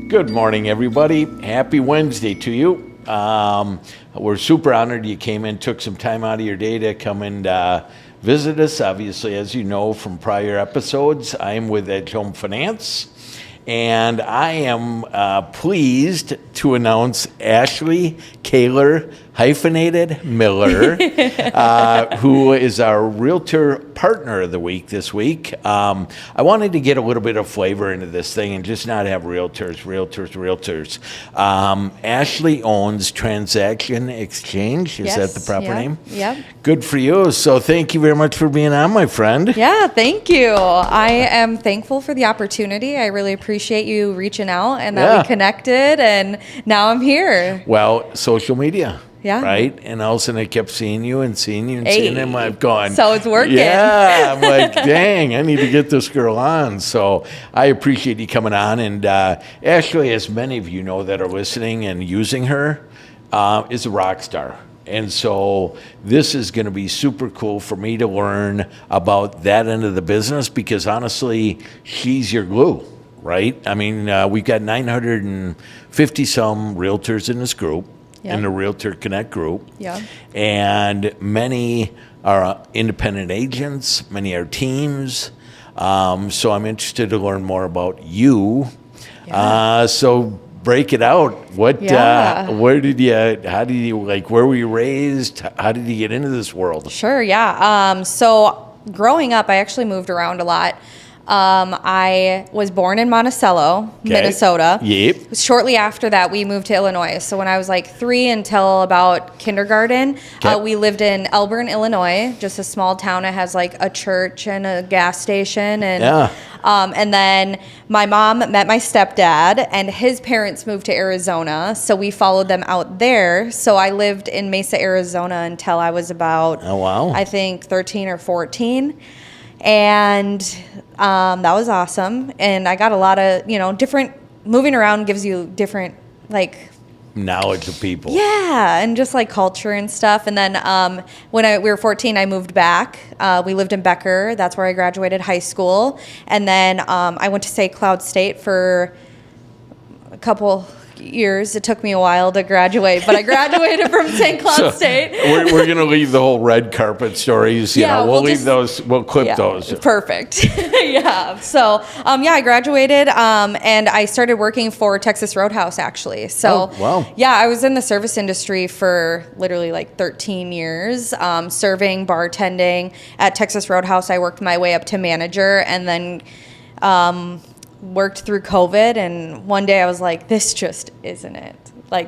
Good morning, everybody. Happy Wednesday to you. We're super honored you came in, took some time out of your day to come and visit us. Obviously, as you know from prior episodes, I'm with Edge Home Finance, and I am pleased to announce Ashley Kalar-Miller, who is our Realtor Partner of the Week this week. I wanted to get a little bit of flavor into this thing and just not have realtors. Ashley owns Transaction Exchange. Is that the proper name? Yep. Good for you. So thank you very much for being on, my friend. Yeah, thank you. I am thankful for the opportunity. I really appreciate you reaching out and that we connected, and now I'm here. Well, social media. Yeah. Right? And all of a sudden I kept seeing you and seeing him. I've gone. So it's working. Yeah. I'm like, dang, I need to get this girl on. So I appreciate you coming on. And Ashley, as many of you know that are listening and using her, is a rock star. And so this is going to be super cool for me to learn about that end of the business because honestly, she's your glue, right? I mean, we've got 950 some realtors in this group. Yep. In the Realtor Connect group. Yeah. And many are independent agents, many are teams. So I'm interested to learn more about you. Yeah. So break it out. Where did you, where were you raised? How did you get into this world? Sure, yeah. So growing up, I actually moved around a lot. I was born in Monticello, Minnesota. Yep. Shortly after that, we moved to Illinois. So when I was like 3 until about kindergarten, we lived in Elburn, Illinois, just a small town. It has like a church and a gas station. And, and then my mom met my stepdad, and his parents moved to Arizona. So we followed them out there. So I lived in Mesa, Arizona until I was about, I think, 13 or 14. And that was awesome. And I got a lot of, different, moving around gives you different, knowledge of people. Yeah, and just like culture and stuff. And then when we were 14, I moved back. We lived in Becker. That's where I graduated high school. And then I went to St. Cloud State for a couple years. It took me a while to graduate, but I graduated from St. Cloud State. We're going to leave the whole red carpet stories. We'll leave those. We'll clip those. Perfect. Yeah. So, I graduated, and I started working for Texas Roadhouse actually. So, yeah, I was in the service industry for literally 13 years, serving, bartending at Texas Roadhouse. I worked my way up to manager, and then, worked through COVID, and one day I was like, this just isn't it.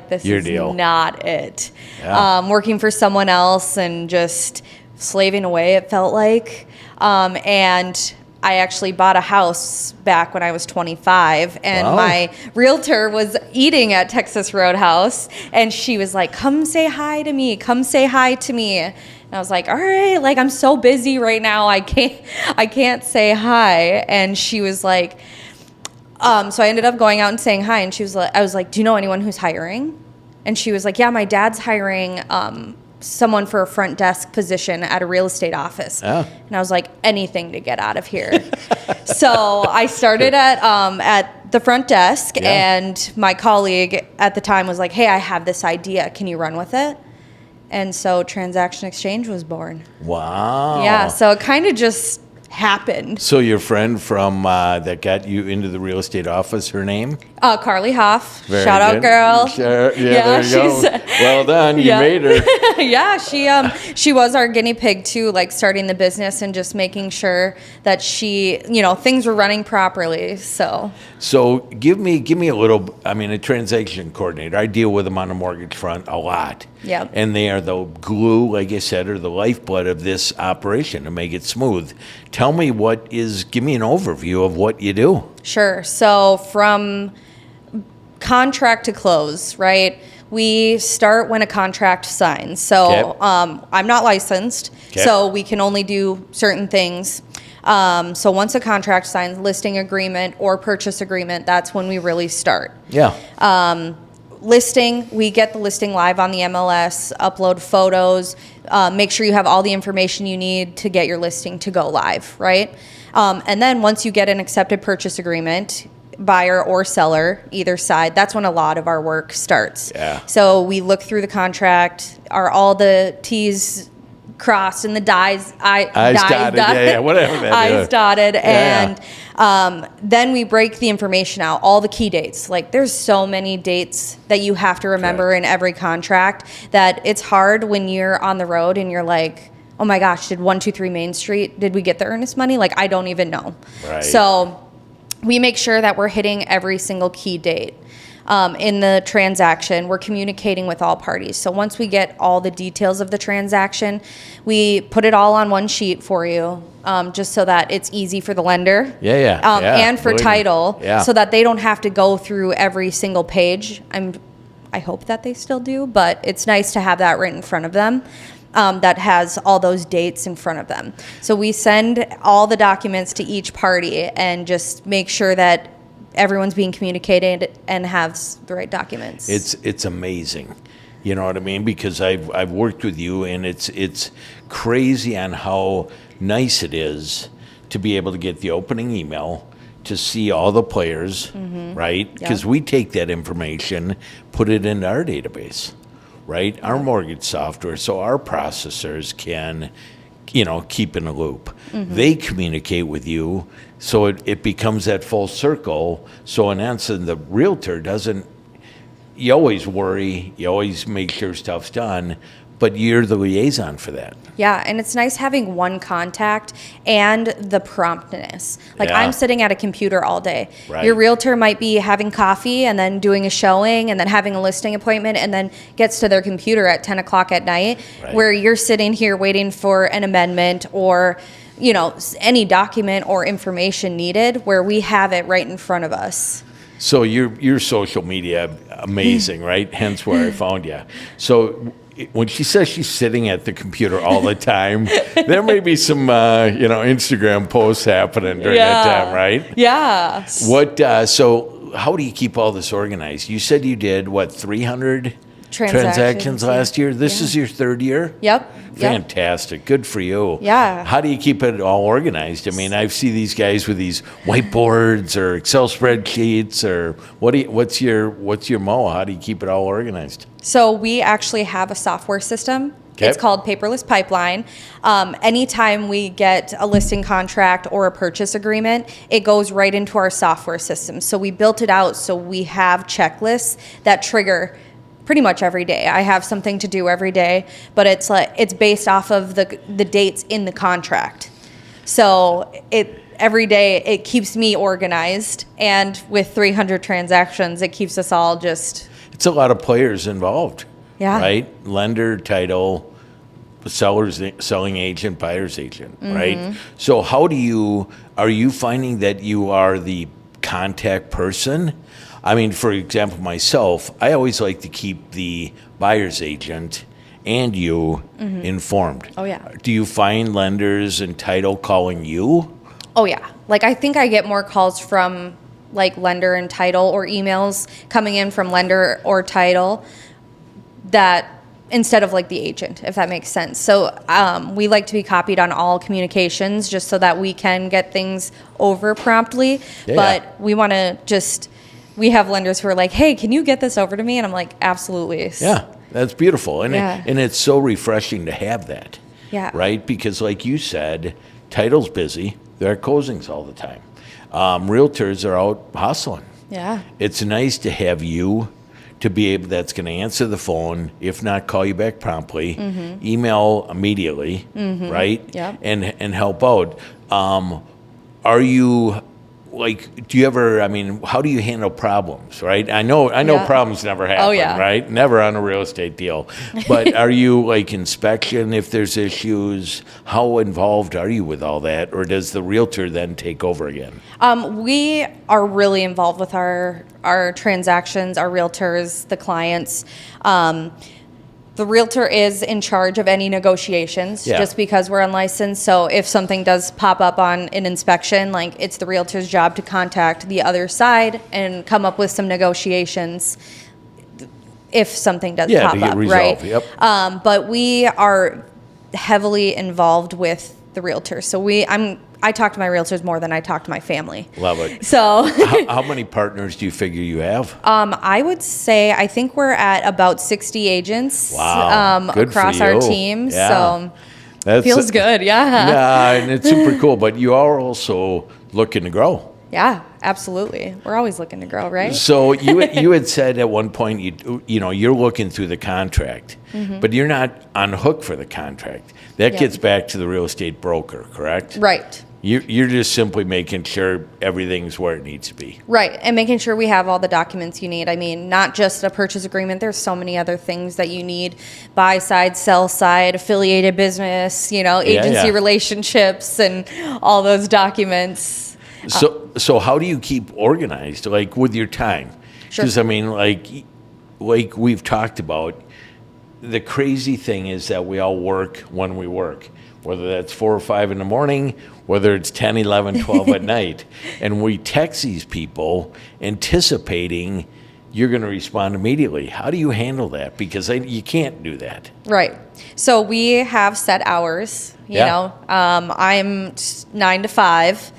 This is not it. Yeah. Working for someone else and just slaving away, it felt like. And I actually bought a house back when I was 25, and my realtor was eating at Texas Roadhouse, and she was like, come say hi to me. And I was like, all right, I'm so busy right now. I can't say hi. And she was like, so I ended up going out and saying hi, and I was like, do you know anyone who's hiring? And she was like, yeah, my dad's hiring someone for a front desk position at a real estate office. Oh. And I was like, anything to get out of here. So I started at the front desk, and my colleague at the time was like, hey, I have this idea. Can you run with it? And so Transaction Exchange was born. Wow. Yeah, so it kind of just happened. So your friend from that got you into the real estate office, her name? Carly Hoff. Very Shout good. out, girl. Sure. Yeah, there you go. Well done. You made her. Yeah, she was our guinea pig too, starting the business and just making sure that things were running properly. So give me a little. A transaction coordinator. I deal with them on the mortgage front a lot. Yeah. And they are the glue, like I said, or the lifeblood of this operation to make it smooth. Tell me give me an overview of what you do. Sure. So from contract to close, right? We start when a contract signs. So I'm not licensed, so we can only do certain things. So once a contract signs, listing agreement or purchase agreement, that's when we really start. Yeah. Listing, we get the listing live on the MLS, upload photos, make sure you have all the information you need to get your listing to go live, right? And then once you get an accepted purchase agreement, buyer or seller, either side, that's when a lot of our work starts. Yeah. So we look through the contract. Are all the T's crossed and the I's dotted? Yeah, whatever that I's is. dotted. Yeah. And then we break the information out, all the key dates. Like, there's so many dates that you have to remember in every contract that it's hard when you're on the road and you're like, oh my gosh, did 123 Main Street, did we get the earnest money? Like, I don't even know. Right. So we make sure that we're hitting every single key date. In the transaction, we're communicating with all parties. So once we get all the details of the transaction, we put it all on one sheet for you, just so that it's easy for the lender. Yeah. And for title, Yeah. so that they don't have to go through every single page. I hope that they still do, but it's nice to have that right in front of them. That has all those dates in front of them. So we send all the documents to each party and just make sure that everyone's being communicated and has the right documents. It's amazing. You know what I mean? Because I've worked with you, and it's crazy on how nice it is to be able to get the opening email, to see all the players, right? Because we take that information, put it into our database, right? Our mortgage software, so our processors can, keep in a loop. They communicate with you, so it becomes that full circle. So in essence, the realtor doesn't, you always worry, you always make sure stuff's done, but you're the liaison for that. Yeah, and it's nice having one contact and the promptness. Like, Yeah. I'm sitting at a computer all day. Right. Your realtor might be having coffee and then doing a showing and then having a listing appointment and then gets to their computer at 10 o'clock at night, Right. where you're sitting here waiting for an amendment or, any document or information needed, where we have it right in front of us. So your social media, amazing, right? Hence where I found you. So when she says she's sitting at the computer all the time, there may be some, Instagram posts happening during that time, right? Yeah. So how do you keep all this organized? You said you did, 300 transactions last year? This is your third year? Yep. Fantastic. Good for you. Yeah. How do you keep it all organized? I mean, I see these guys with these whiteboards or Excel spreadsheets, or what's your mo? How do you keep it all organized? So we actually have a software system. Okay. It's called Paperless Pipeline. Anytime we get a listing contract or a purchase agreement, it goes right into our software system. So we built it out so we have checklists that trigger pretty much every day. I have something to do every day, but it's based off of the dates in the contract. So every day it keeps me organized, and with 300 transactions, it keeps us all just. It's a lot of players involved. Yeah. Right? Lender, title, selling agent, buyer's agent, right? So are you finding that you are the contact person? I mean, for example, myself, I always like to keep the buyer's agent and you informed. Oh, yeah. Do you find lenders and title calling you? Oh, yeah. Like, I think I get more calls from, like, lender and title, or emails coming in from lender or title, that instead of, like, the agent, if that makes sense. So we like to be copied on all communications just so that we can get things over promptly. Yeah. But we want to we have lenders who are like, hey, can you get this over to me? And I'm like, absolutely. Yeah, that's beautiful. And, Yeah. and it's so refreshing to have that. Yeah. Right? Because like you said, title's busy. There are closings all the time. Realtors are out hustling. Yeah. It's nice to have you to be able, that's going to answer the phone, if not call you back promptly, email immediately, right? Yep. And help out. Are you, like, do you ever, I mean, how do you handle problems, right? I know Yeah. problems never happen, yeah. right? Never on a real estate deal. But are you, like, inspection if there's issues? How involved are you with all that? Or does the realtor then take over again? We are really involved with our transactions, our realtors, the clients. The realtor is in charge of any negotiations, Yeah. just because we're unlicensed. So if something does pop up on an inspection, like, it's the realtor's job to contact the other side and come up with some negotiations if something does Yeah, pop to get up, resolved. right? Yep. But we are heavily involved with the realtors. So I talk to my realtors more than I talk to my family. Love it. So how many partners do you figure you have? I would say I think we're at about 60 agents. Wow. Good across for our you. team. Yeah. So That feels good. Yeah. Yeah, and it's super cool. But you are also looking to grow. Yeah, absolutely. We're always looking to grow, right? So you had said at one point you're looking through the contract, but you're not on hook for the contract. That gets back to the real estate broker, correct? Right. You're just simply making sure everything's where it needs to be. Right, and making sure we have all the documents you need. I mean, not just a purchase agreement. There's so many other things that you need: buy side, sell side, affiliated business, agency relationships, and all those documents. So how do you keep organized, like with your time? Sure. Because I mean, like we've talked about, the crazy thing is that we all work when we work, whether that's 4 or 5 in the morning, whether it's 10, 11, 12 at night, and we text these people anticipating you're going to respond immediately. How do you handle that? Because you can't do that. Right. So we have set hours. I'm 9 to 5.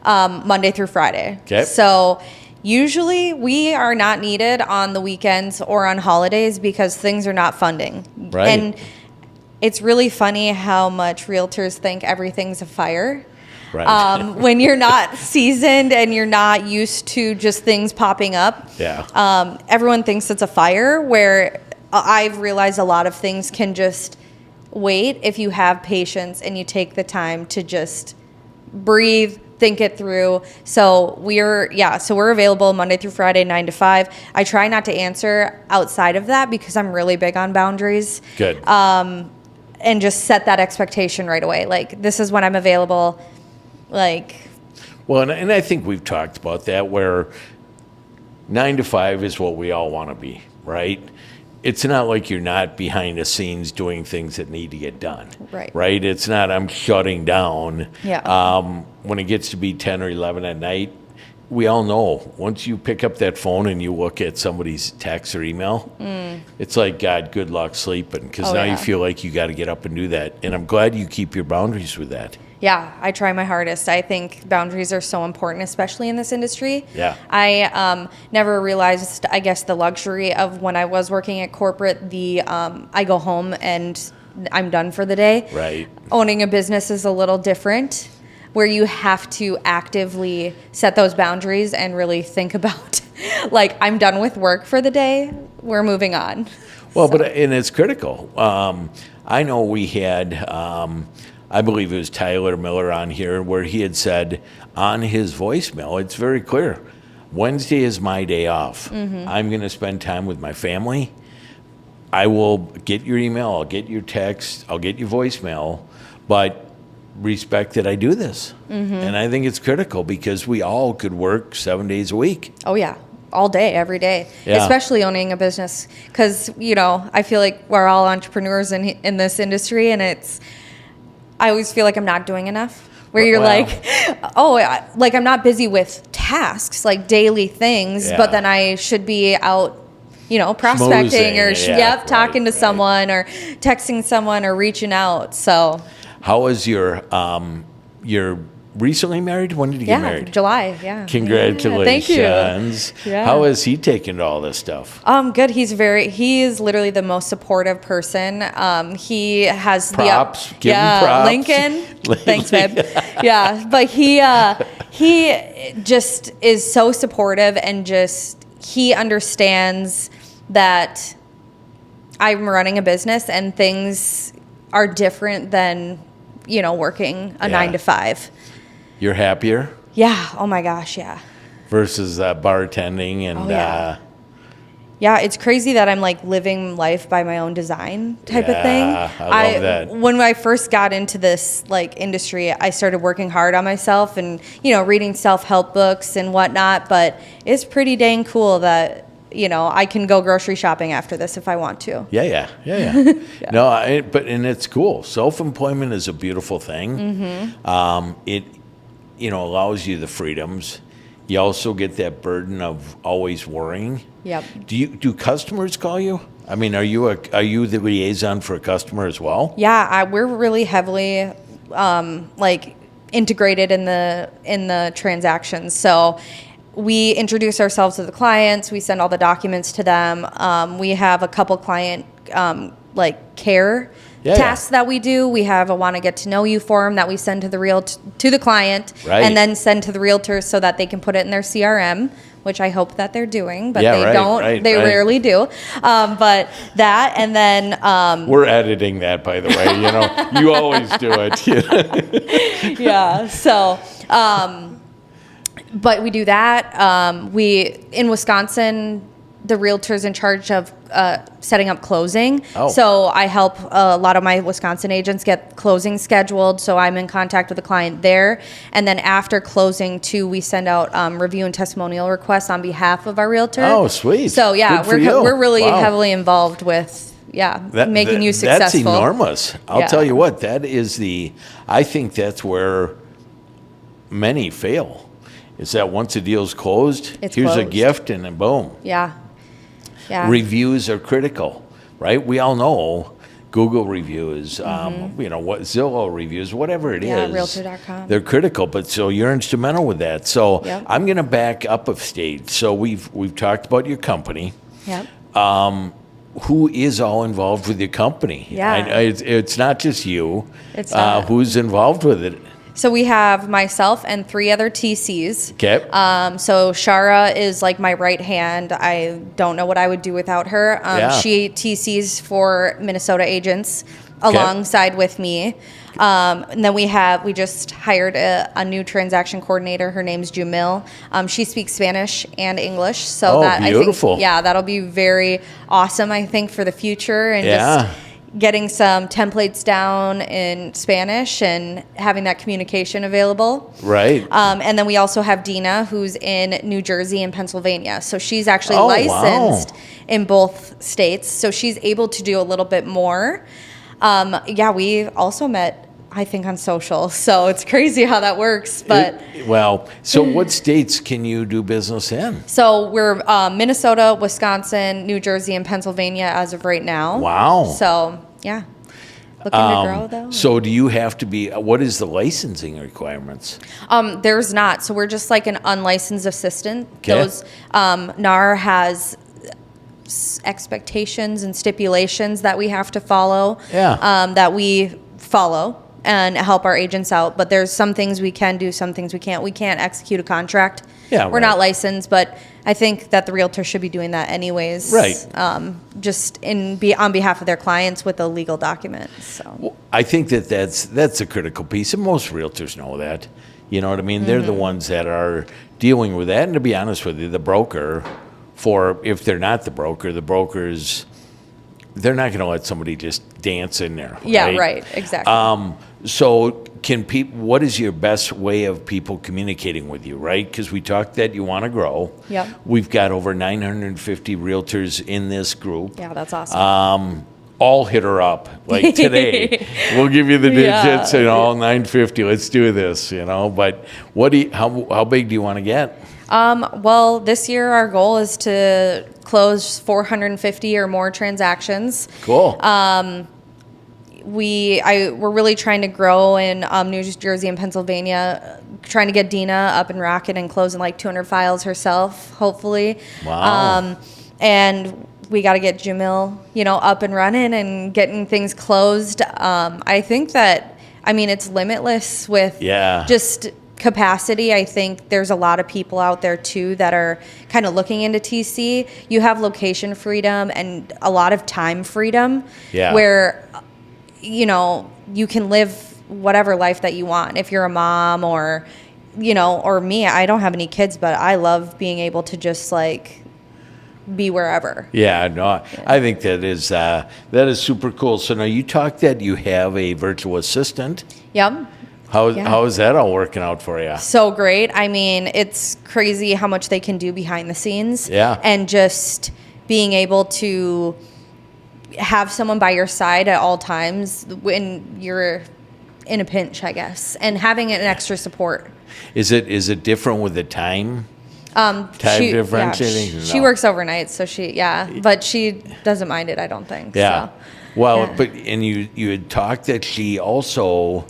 Monday through Friday. Okay. So usually we are not needed on the weekends or on holidays because things are not funding. Right. And it's really funny how much realtors think everything's a fire. Right. When you're not seasoned and you're not used to just things popping up. Yeah. Everyone thinks it's a fire, where I've realized a lot of things can just wait if you have patience and you take the time to just breathe, think it through. So we're available Monday through Friday, 9 to 5. I try not to answer outside of that because I'm really big on boundaries. Good. And just set that expectation right away. Like, this is when I'm available. Well, and I think we've talked about that, where 9 to 5 is what we all want to be, right? It's not like you're not behind the scenes doing things that need to get done. Right. Right? It's not I'm shutting down. Yeah. When it gets to be 10 or 11 at night, we all know once you pick up that phone and you look at somebody's text or email, it's like, God, good luck sleeping, because now you feel like you got to get up and do that. And I'm glad you keep your boundaries with that. Yeah, I try my hardest. I think boundaries are so important, especially in this industry. Yeah. I never realized, I guess, the luxury of when I was working at corporate, I go home and I'm done for the day. Right. Owning a business is a little different, where you have to actively set those boundaries and really think about, like, I'm done with work for the day, we're moving on. Well, and it's critical. I know we had, I believe it was Kalar-Miller on here, where he had said on his voicemail, it's very clear, Wednesday is my day off. I'm going to spend time with my family. I will get your email, I'll get your text, I'll get your voicemail, but respect that I do this. And I think it's critical, because we all could work 7 days a week. Oh, yeah. All day, every day, especially owning a business. Because, I feel like we're all entrepreneurs in this industry, and I always feel like I'm not doing enough. Where you're I'm not busy with tasks, like daily things, but then I should be out, prospecting or talking to someone or texting someone or reaching out. So, how is you're recently married? When did you get married? July. Yeah. Congratulations. Yeah, thank you. Yeah. How is he taking to all this stuff? Good. He is literally the most supportive person. He has props. Give him props. Lincoln. Thanks, babe. Yeah, but he just is so supportive, and he understands that I'm running a business and things are different than, working a 9 to 5. You're happier? Yeah. Oh my gosh. Yeah. Versus bartending and. Yeah, it's crazy that I'm like living life by my own design type of thing. I love that. When I first got into this industry, I started working hard on myself and, reading self-help books and whatnot. But it's pretty dang cool that, I can go grocery shopping after this if I want to. Yeah. No, and it's cool. Self-employment is a beautiful thing. It, allows you the freedoms. You also get that burden of always worrying. Yep. Do customers call you? I mean, are you the liaison for a customer as well? Yeah, we're really heavily like integrated in the transactions. So we introduce ourselves to the clients. We send all the documents to them. We have a couple client like care tasks that we do. We have a want to get to know you form that we send to the client, and then send to the realtor so that they can put it in their CRM, which I hope that they're doing, but they don't. They rarely do. But that, and then we're editing that, by the way. You know, you always do it. Yeah. So, but we do that. We in Wisconsin, the realtor's in charge of setting up closing. Oh. So I help a lot of my Wisconsin agents get closing scheduled. So I'm in contact with the client there. And then after closing, too, we send out review and testimonial requests on behalf of our realtor. Oh, sweet. So, yeah, we're really heavily involved with, making you successful. That's enormous. I'll tell you what, I think that's where many fail, is that once a deal's closed, here's closed. A gift, and then boom. Yeah. Reviews are critical, right? We all know Google reviews, what Zillow reviews, whatever it is. Realtor.com. They're critical, but so you're instrumental with that. So I'm going to back up a stage. So we've talked about your company. Yep. Who is all involved with your company? Yeah. It's not just you. It's not. Who's involved with it? So we have myself and 3 other TCs. Okay. So Shara is like my right hand. I don't know what I would do without her. She TCs for Minnesota agents alongside with me. And then we just hired a new transaction coordinator. Her name's Jamil. She speaks Spanish and English. So beautiful. I think, that'll be very awesome, I think, for the future. And just getting some templates down in Spanish and having that communication available. Right. And then we also have Dina, who's in New Jersey and Pennsylvania. So she's actually licensed in both states. So she's able to do a little bit more. We also met, I think, on social. So it's crazy how that works. But so what states can you do business in? So we're Minnesota, Wisconsin, New Jersey, and Pennsylvania as of right now. Wow. So, looking to grow, though. So do you have to be, what is the licensing requirements? There's not. So we're just like an unlicensed assistant. Okay. NAR has expectations and stipulations that we have to follow. That we follow and help our agents out. But there's some things we can do, some things we can't. We can't execute a contract. We're not licensed, but I think that the realtor should be doing that anyways. Right. Just on behalf of their clients with a legal document. So well, I think that's a critical piece, and most realtors know that. You know what I mean? Mm-hmm. They're the ones that are dealing with that. And to be honest with you, the broker, if they're not the brokers, they're not going to let somebody just dance in there. Yeah, right. Exactly. So what is your best way of people communicating with you, right? Because we talked that you want to grow. Yep. We've got over 950 realtors in this group. Yeah, that's awesome. All hit her up, like today. We'll give you the digits and all 950. Let's do this, But how big do you want to get? Well, this year our goal is to close 450 or more transactions. Cool. We're really trying to grow in New Jersey and Pennsylvania, trying to get Dina up and rocking and closing like 200 files herself, hopefully. Wow. And we got to get Jamil, up and running and getting things closed. I think that, it's limitless with just capacity. I think there's a lot of people out there too that are kind of looking into TC. You have location freedom and a lot of time freedom where, you can live whatever life that you want. If you're a mom or me, I don't have any kids, but I love being able to just be wherever. I think that is super cool. So now you talked that you have a virtual assistant. Yep. How is that all working out for you? So great. It's crazy how much they can do behind the scenes. Yeah. And just being able to have someone by your side at all times when you're in a pinch, I guess, and having an extra support. Is it different with the time? Difference? Yeah, she works overnight, so but she doesn't mind it, I don't think. Yeah. So. Well, but you had talked that she also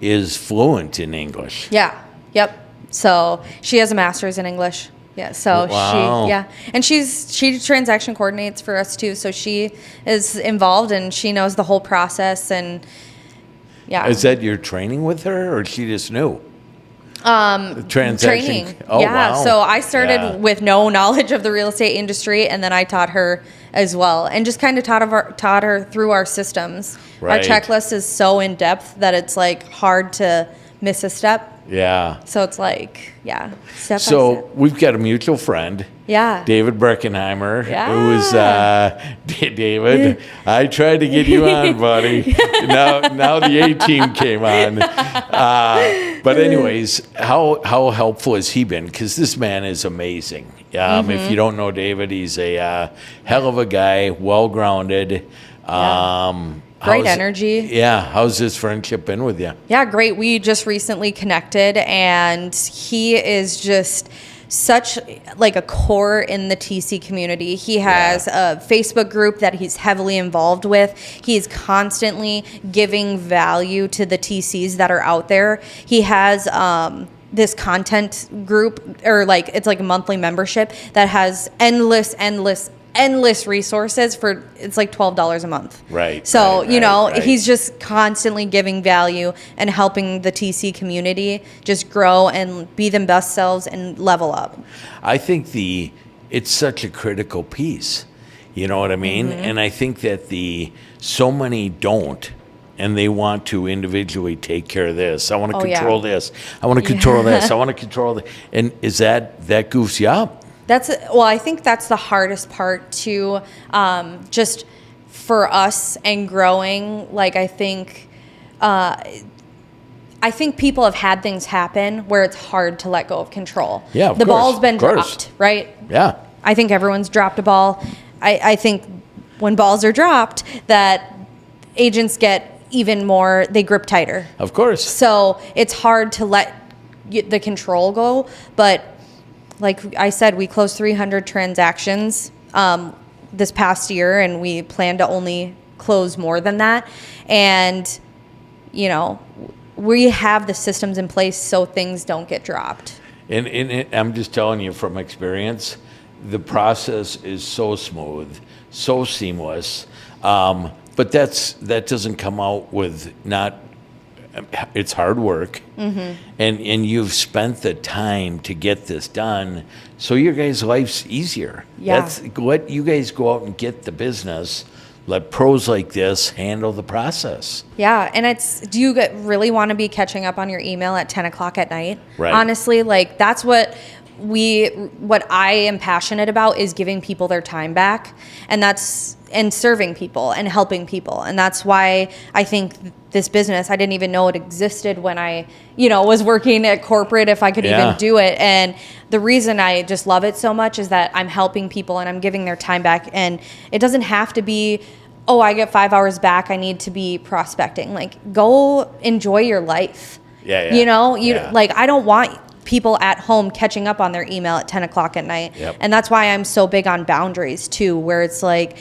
is fluent in English. Yeah. Yep. So she has a master's in English. Yeah. So Wow. and she transaction coordinates for us too. So she is involved and she knows the whole process and yeah. Is that your training with her, or she just knew? Transaction. Training. Oh, yeah. wow. So I started with no knowledge of the real estate industry, and then I taught her as well, and just kind of taught her through our systems. Right. Our checklist is so in depth that it's like hard to miss a step. Yeah. So it's like, step by step. So we've got a mutual friend. Yeah. David Breckenheimer, Yeah. who is David. I tried to get you on, buddy. Now the A team came on. But anyways, how helpful has he been? Because this man is amazing. If you don't know David, he's a hell of a guy, well grounded. Great energy. Yeah. How's his friendship been with you? Yeah, great. We just recently connected, and he is just such like a core in the TC community. He has a Facebook group that he's heavily involved with. He's constantly giving value to the TCs that are out there. He has this content group, or like it's like a monthly membership that has endless resources for, it's like $12 a month. Right. So, right. he's just constantly giving value and helping the TC community just grow and be their best selves and level up. I think it's such a critical piece. You know what I mean? And I think that so many don't, and they want to individually take care of this. I want to control this. I want to control this. I want to control this. And is that goofs you up? I think that's the hardest part to just for us and growing. Like, I think people have had things happen where it's hard to let go of control. Yeah, the ball's been dropped, right? Yeah. I think everyone's dropped a ball. I think when balls are dropped, that agents get even more, they grip tighter. Of course. So it's hard to let the control go, but like I said, we closed 300 transactions this past year, and we plan to only close more than that. And, we have the systems in place so things don't get dropped. And I'm just telling you from experience, the process is so smooth, so seamless. But that doesn't come out with it's hard work, and you've spent the time to get this done, so your guys' life's easier. Yeah. Let you guys go out and get the business. Let pros like this handle the process. Yeah, and do you really want to be catching up on your email at 10 o'clock at night? Right. Honestly, like that's what I am passionate about, is giving people their time back, and serving people and helping people. And that's why I think this business, I didn't even know it existed when I, was working at corporate, if I could even do it. And the reason I just love it so much is that I'm helping people and I'm giving their time back. And it doesn't have to be, I get 5 hours back, I need to be prospecting. Like, go enjoy your life. Yeah. Like, I don't want people at home catching up on their email at 10 o'clock at night. Yep. And that's why I'm so big on boundaries too, where it's like,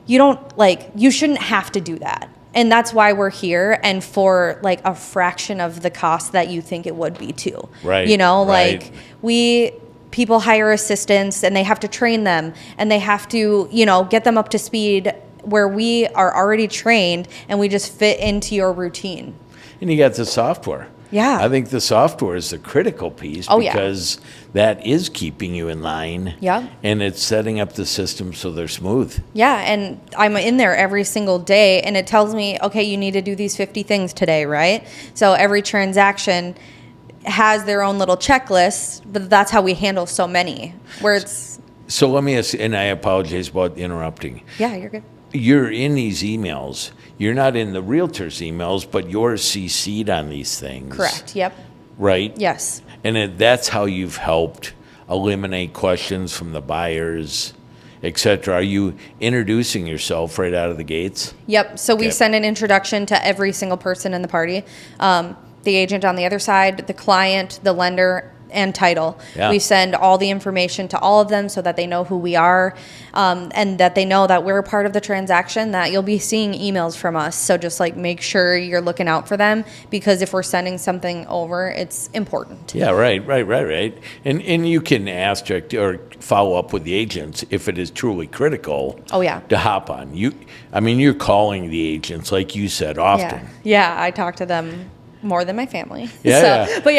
you shouldn't have to do that. And that's why we're here, and for like a fraction of the cost that you think it would be too. Right. People hire assistants and they have to train them and they have to, get them up to speed, where we are already trained and we just fit into your routine. And you got the software. Yeah. I think the software is the critical piece, because that is keeping you in line. Yeah. And it's setting up the system so they're smooth. Yeah, and I'm in there every single day, and it tells me, okay, you need to do these 50 things today, right? So every transaction has their own little checklist, but that's how we handle so many, where it's... So let me ask, and I apologize about interrupting. Yeah, you're good. You're in these emails. You're not in the realtor's emails, but you're CC'd on these things. Correct, yep. Right? Yes. And that's how you've helped eliminate questions from the buyers, et cetera. Are you introducing yourself right out of the gates? Yep. So we send an introduction to every single person in the party. The agent on the other side, the client, the lender, and title. Yeah. We send all the information to all of them so that they know who we are, and that they know that we're a part of the transaction, that you'll be seeing emails from us. So just like make sure you're looking out for them, because if we're sending something over, it's important. Yeah, right. And you can ask or follow up with the agents if it is truly critical. Oh, yeah. To hop on. You're calling the agents, like you said, often. Yeah, I talk to them more than my family. Yeah. But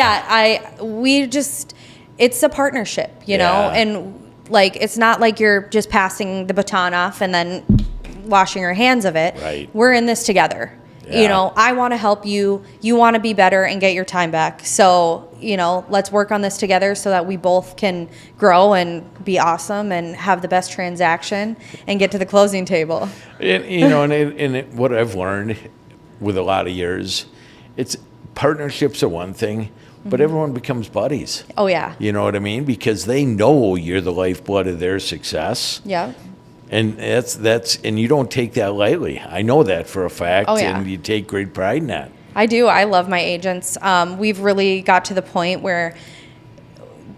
it's a partnership, you know, and like, it's not like you're just passing the baton off and then washing your hands of it. Right. We're in this together. Yeah. You know, I want to help you. You want to be better and get your time back. So, you know, let's work on this together so that we both can grow and be awesome and have the best transaction and get to the closing table. And what I've learned with a lot of years, it's partnerships are one thing, but everyone becomes buddies. Oh, yeah. You know what I mean? Because they know you're the lifeblood of their success. Yeah. And and you don't take that lightly. I know that for a fact. Oh, yeah. And you take great pride in that. I do. I love my agents. We've really got to the point where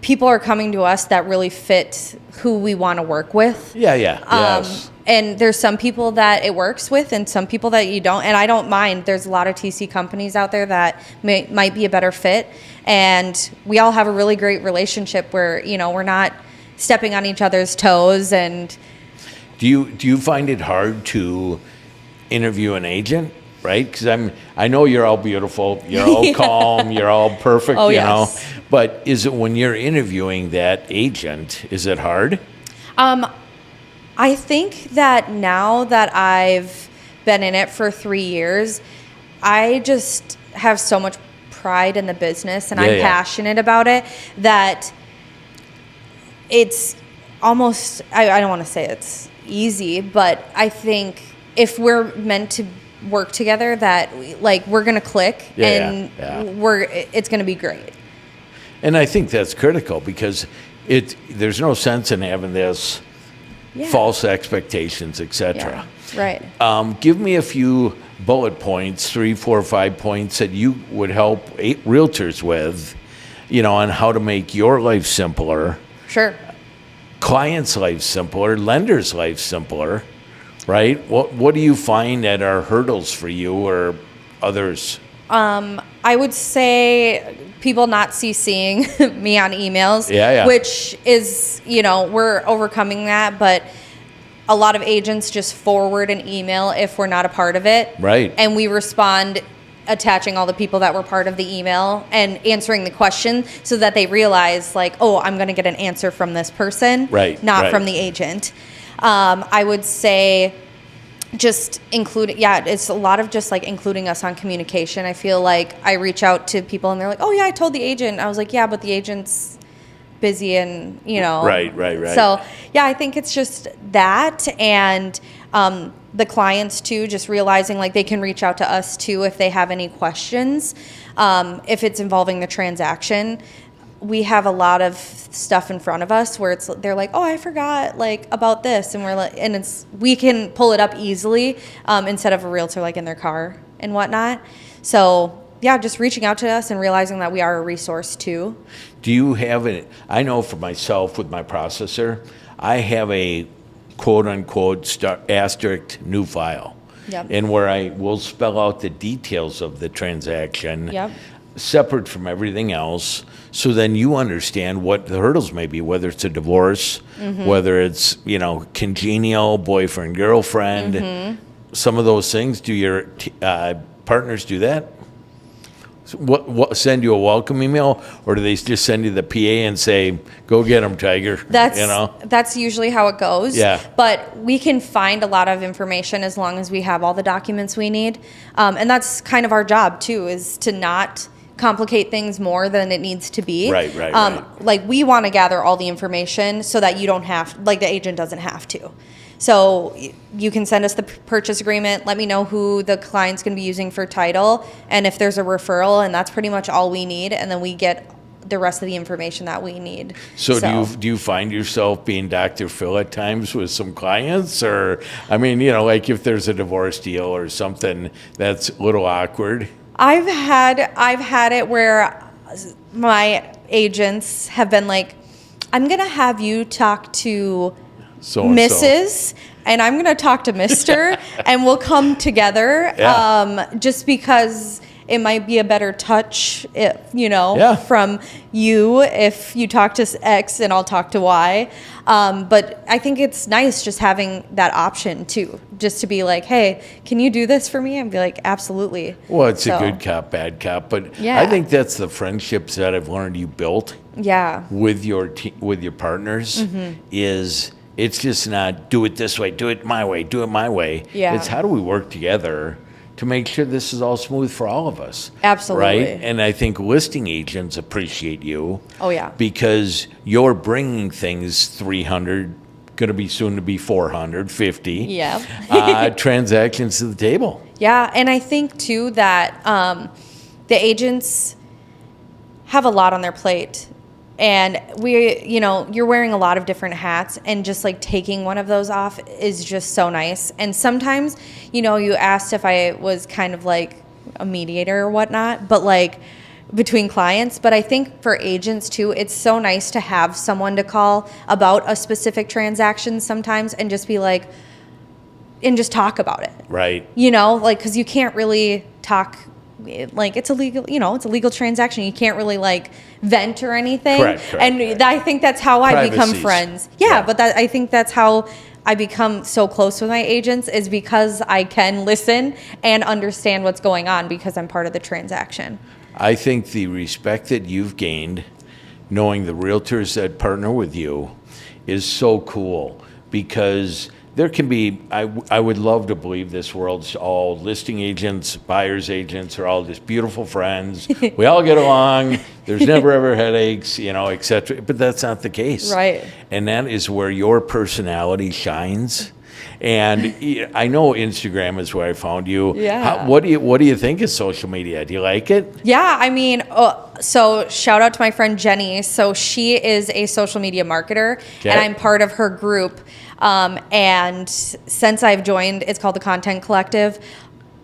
people are coming to us that really fit who we want to work with. Yeah. Yes. And there's some people that it works with and some people that you don't. And I don't mind. There's a lot of TC companies out there that might be a better fit. And we all have a really great relationship where, you know, we're not stepping on each other's toes. And do you find it hard to interview an agent? Right? Because I know you're all beautiful, you're all calm, you're all perfect, oh, you yes. know. But is it when you're interviewing that agent, is it hard? I think that now that I've been in it for 3 years, I just have so much pride in the business and I'm passionate about it that it's almost, I don't want to say it's easy, but I think if we're meant to work together, that we're going to click it's going to be great. And I think that's critical because there's no sense in having this false expectations, etc. Yeah, right. Give me a few bullet points, 3, 4, 5 points that you would help realtors with, you know, on how to make your life simpler. Sure. Clients' life simpler, lenders' life simpler, right? What do you find that are hurdles for you or others? I would say people not CCing me on emails, which is, you know, we're overcoming that, but a lot of agents just forward an email if we're not a part of it. Right. And we respond attaching all the people that were part of the email and answering the question so that they realize like, oh, I'm going to get an answer from this person, not from the agent. I would say just it's a lot of just like including us on communication. I feel like I reach out to people and they're like, oh yeah, I told the agent. I was like, yeah, but the agent's busy and, you know. Right. So yeah, I think it's just that, and the clients too, just realizing like they can reach out to us too if they have any questions. If it's involving the transaction, we have a lot of stuff in front of us where they're like, oh, I forgot like about this, and we're like, and we can pull it up easily instead of a realtor like in their car and whatnot. So yeah, just reaching out to us and realizing that we are a resource too. Do you have I know for myself with my processor, I have a quote unquote asterisk new file. Yep. And where I will spell out the details of the transaction. Yep. Separate from everything else, so then you understand what the hurdles may be, whether it's a divorce, whether it's, you know, congenial, boyfriend, girlfriend, some of those things. Do your partners do that? So what send you a welcome email, or do they just send you the PA and say, go get them, Tiger? That's usually how it goes. Yeah. But we can find a lot of information as long as we have all the documents we need. And that's kind of our job too, is to not complicate things more than it needs to be. Right. Like we want to gather all the information so that you don't have, like the agent doesn't have to. So you can send us the purchase agreement, let me know who the client's going to be using for title, and if there's a referral, and that's pretty much all we need, and then we get the rest of the information that we need. So do you find yourself being Dr. Phil at times with some clients? Or, I mean, you know, like if there's a divorce deal or something that's a little awkward? I've had it where my agents have been like, I'm going to have you talk to So-and-so. Mrs. and I'm going to talk to Mr. and we'll come together. Just because it might be a better touch, from you if you talk to X and I'll talk to Y. But I think it's nice just having that option too, just to be like, hey, can you do this for me? And be like, absolutely. Well, it's a good cop, bad cop. But I think that's the friendships that I've learned you built with your with your partners is it's just not do it this way, do it my way, do it my way. Yeah. It's how do we work together to make sure this is all smooth for all of us. Absolutely. Right? And I think listing agents appreciate you. Oh, yeah. Because you're bringing things 300, going to be soon to be 450 transactions to the table. Yeah, and I think, too, that the agents have a lot on their plate. And you're wearing a lot of different hats, and just like taking one of those off is just so nice. And sometimes, you asked if I was kind of like a mediator or whatnot, but like between clients. But I think for agents too, it's so nice to have someone to call about a specific transaction sometimes and just be like, and just talk about it. Right. Because you can't really talk. Like it's a legal transaction. You can't really like vent or anything. Correct. And I think that's how I become Privacies. friends. Yeah, but I think that's how I become so close with my agents is because I can listen and understand what's going on because I'm part of the transaction. I think the respect that you've gained, knowing the realtors that partner with you, is so cool because there can be, I would love to believe this world's all listing agents, buyer's agents are all just beautiful friends. We all get along. There's never ever headaches, et cetera. But that's not the case. Right. And that is where your personality shines. And I know Instagram is where I found you. Yeah. What do you think of social media? Do you like it? Yeah, I mean, so shout out to my friend Jenny. So she is a social media marketer, and I'm part of her group. And since I've joined, it's called the Content Collective.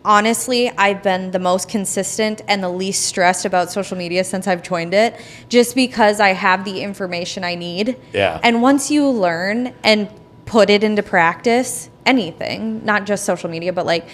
Honestly, I've been the most consistent and the least stressed about social media since I've joined it, just because I have the information I need. Yeah. And once you learn and put it into practice, anything, not just social media, but like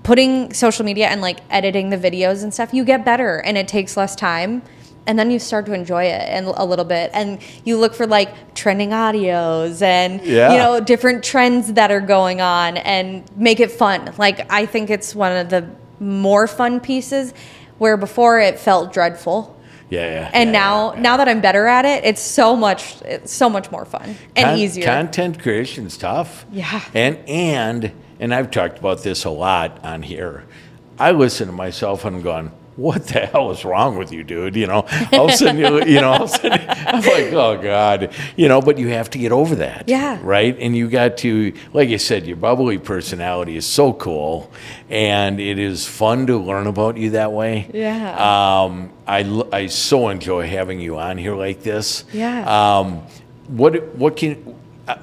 putting social media and like editing the videos and stuff, you get better and it takes less time. And then you start to enjoy it and a little bit, and you look for like trending audios and different trends that are going on, and make it fun. Like I think it's one of the more fun pieces, where before it felt dreadful. And now that I'm better at it, it's so much more fun and easier. Content creation's tough. Yeah. And I've talked about this a lot on here. I listen to myself and I'm going, what the hell is wrong with you, dude? All of a sudden, I'm like, oh God, but you have to get over that. Yeah. Right. And you got to, like you said, your bubbly personality is so cool, and it is fun to learn about you that way. Yeah. I so enjoy having you on here like this. Yeah. What can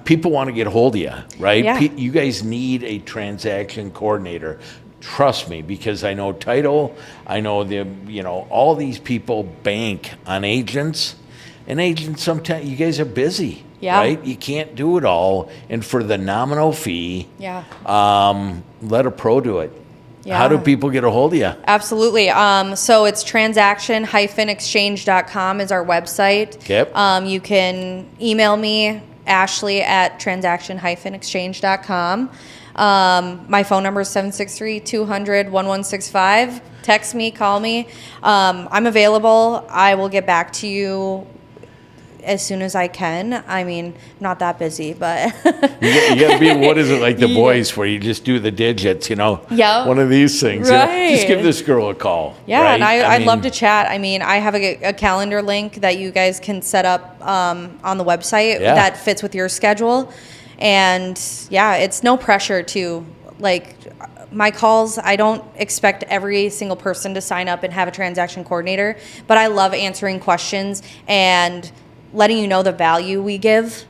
people want to get a hold of you, right? Yeah. You guys need a transaction coordinator. Trust me, because I know title, I know all these people bank on agents, and agents sometimes you guys are busy, right? You can't do it all, and for the nominal fee, let a pro do it. Yeah. How do people get a hold of you? Absolutely. So it's transaction-exchange.com is our website. Yep. You can email me, Ashley, at transaction-exchange.com. My phone number is 763-200-1165. Text me, call me. I'm available. I will get back to you as soon as I can. I mean, not that busy, but you got to be, what is it, like the boys where you just do the digits, Yeah. One of these things. Right. Just give this girl a call. Yeah, right? and I'd love to chat. I mean, I have a calendar link that you guys can set up on the website that fits with your schedule. And it's no pressure to like my calls. I don't expect every single person to sign up and have a transaction coordinator, but I love answering questions and letting you know the value we give.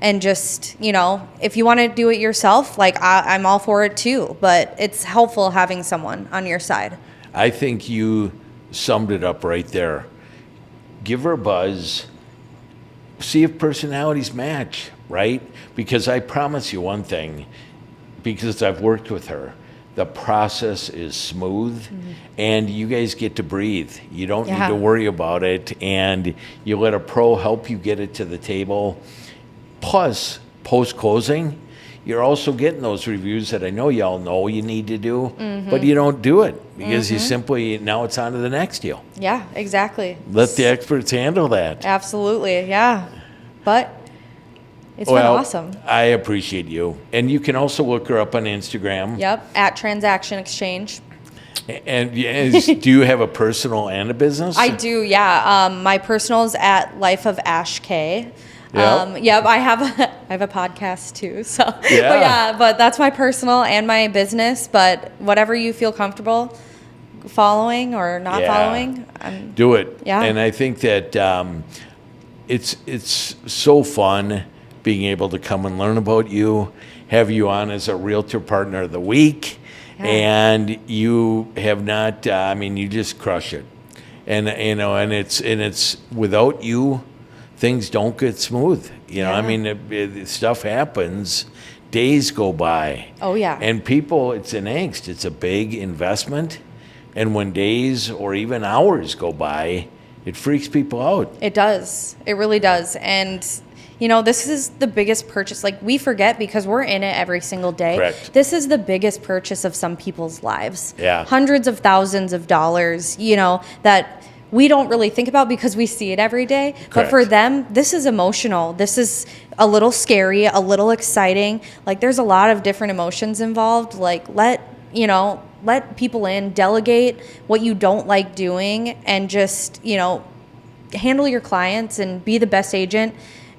And just, if you want to do it yourself, like I'm all for it too, but it's helpful having someone on your side. I think you summed it up right there. give her a buzz, see if personalities match, right? Because I promise you one thing, because I've worked with her, the process is smooth, and you guys get to breathe. You don't need to worry about it, and you let a pro help you get it to the table. Plus, post-closing, you're also getting those reviews that I know y'all know you need to do, but you don't do it because you simply, now it's on to the next deal. Yeah, exactly. Let the experts handle that. Absolutely, yeah. But it's been awesome. I appreciate you. And you can also look her up on Instagram. Yep, at Transaction Exchange. And do you have a personal and a business? I do, yeah. My personal's at Life of Ash K. Yep. I have a podcast too. So, but that's my personal and my business. But whatever you feel comfortable following or not following, do it. Yeah. And I think that it's so fun being able to come and learn about you, have you on as a Realtor Partner of the Week, and you have not. You just crush it, and it's without you, things don't get smooth. Stuff happens, days go by. Oh yeah. And people, it's an angst. It's a big investment, and when days or even hours go by, it freaks people out. It does. It really does. And this is the biggest purchase. Like, we forget because we're in it every single day. Correct. This is the biggest purchase of some people's lives. Yeah. Hundreds of thousands of dollars, that we don't really think about because we see it every day. Correct. But for them, this is emotional. This is a little scary, a little exciting. Like, there's a lot of different emotions involved. Like, let people in, delegate what you don't like doing, and just, handle your clients and be the best agent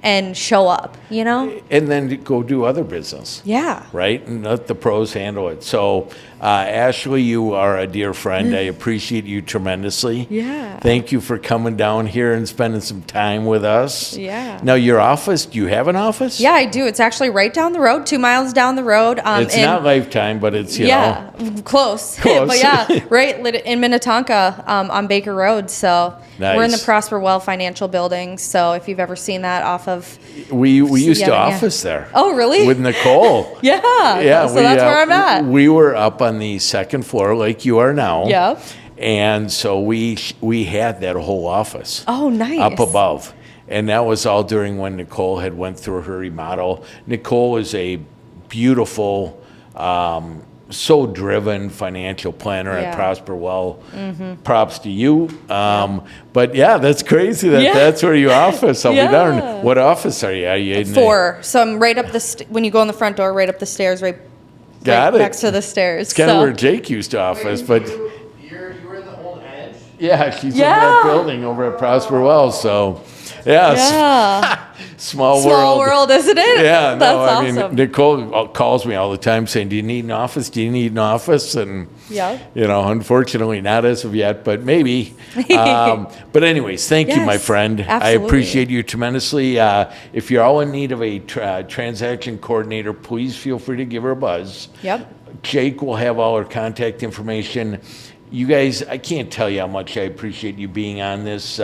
and show up, And then go do other business. Yeah. Right? And let the pros handle it. So, Ashley, you are a dear friend. I appreciate you tremendously. Yeah. Thank you for coming down here and spending some time with us. Yeah. Now, your office, do you have an office? Yeah, I do. It's actually right down the road, 2 miles down the road. It's not Lifetime, but it's, close. Close. But yeah, right in Minnetonka on Baker Road. So we're in the Prosper Well Financial Building. So if you've ever seen that off of... We used to office there. Oh, really? With Nicole. Yeah. So that's where I'm at. We were up on the second floor like you are now. Yeah. And so we had that whole office. Oh, nice. Up above. And that was all during when Nicole had went through her remodel. Nicole is a beautiful, so driven financial planner at Prosper Well. Props to you. But yeah, that's crazy that's where you office. I'll be darned. What office are you? Are you in 4. So I'm right up when you go in the front door, right up the stairs, right next to the stairs. It's kind of where Jake used to office, but you were in the old Edge? yeah, she's in that building over at Prosper Well. So Small world, isn't it? Yeah, That's awesome. awesome. Nicole calls me all the time saying, "Do you need an office? Do you need an office?" And unfortunately, not as of yet, but maybe. But anyways, thank you, my friend. Absolutely. I appreciate you tremendously. If you're all in need of a transaction coordinator, please feel free to give her a buzz. Yep. Jake will have all her contact information. You guys, I can't tell you how much I appreciate you being on this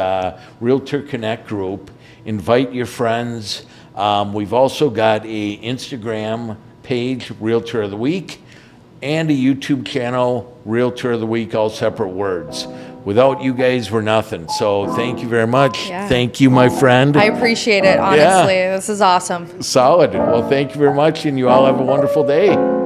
Realtor Connect group. Invite your friends. We've also got a Instagram page, Realtor of the Week, and a YouTube channel, Realtor of the Week, all separate words. Without you guys, we're nothing. So thank you very much. Yeah. Thank you, my friend. I appreciate it, honestly. This is awesome. Solid. Well, thank you very much, and you all have a wonderful day.